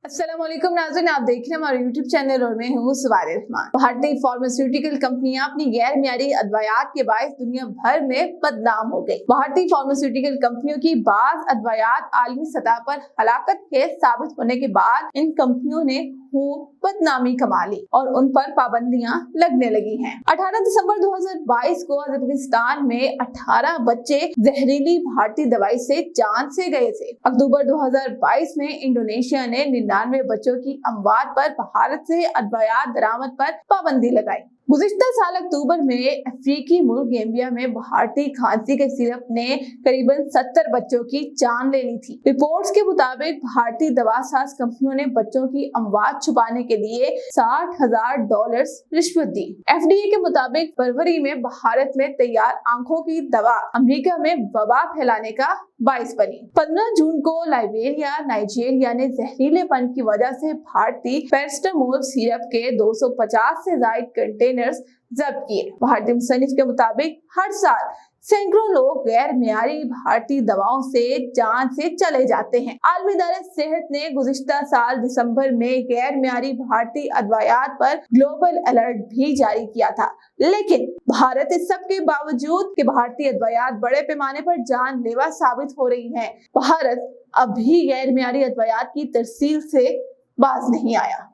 अस्सलाम वालेकुम नाज़रीन, आप देख रहे हैं हमारा यूट्यूब चैनल और मैं हूँ सवार रहमान। भारतीय फार्मास्यूटिकल कंपनियां अपनी गैर मियारी अदवायात के बायस दुनिया भर में बदनाम हो गई। भारतीय फार्मास्यूटिकल कंपनियों की बाज अदवायात आलमी सतह पर हलाकत के साबित होने के बाद इन कंपनियों ने बदनामी कमा ली और उन पर पाबंदियां लगने लगी हैं। 18 दिसंबर 2022 को अजबकिस्तान में 18 बच्चे जहरीली भारतीय दवाई से जान से गए थे। अक्टूबर 2022 में इंडोनेशिया ने 99 बच्चों की अमवात पर भारत से अदवायात दरामद पर पाबंदी लगाई। गुज़िश्ता साल अक्टूबर में अफ्रीकी मुल्क गैम्बिया में भारतीय खांसी के सिरप ने करीबन 70 बच्चों की जान ले ली थी। रिपोर्ट्स के मुताबिक भारतीय दवा साज कंपनियों ने बच्चों की अमवात छुपाने के लिए $60,000 रिश्वत दी। FDA के मुताबिक फरवरी में भारत में तैयार आंखों की दवा अमेरिका में वबा फैलाने का बाइस बनी। 15 जून को लाइबेरिया नाइजीरिया ने जहरीलेपन की वजह से भारतीय पैरास्टामोल सिरप के 250 से ज्यादा कंटेनर्स जब्त किए। भारतीय मुसन्निफ के मुताबिक हर साल सैकड़ों लोग गैर मियारी भारतीय दवाओं से जान से चले जाते हैं। आलमी इदारे सेहत ने गुज़िश्ता साल दिसंबर में गैर मियारी भारतीय अदवायात पर ग्लोबल अलर्ट भी जारी किया था, लेकिन भारत इस सब के बावजूद कि भारतीय अदवायात बड़े पैमाने पर जानलेवा साबित हो रही हैं, भारत अभी गैर मियारी अदवायात की तरसील से बाज नहीं आया।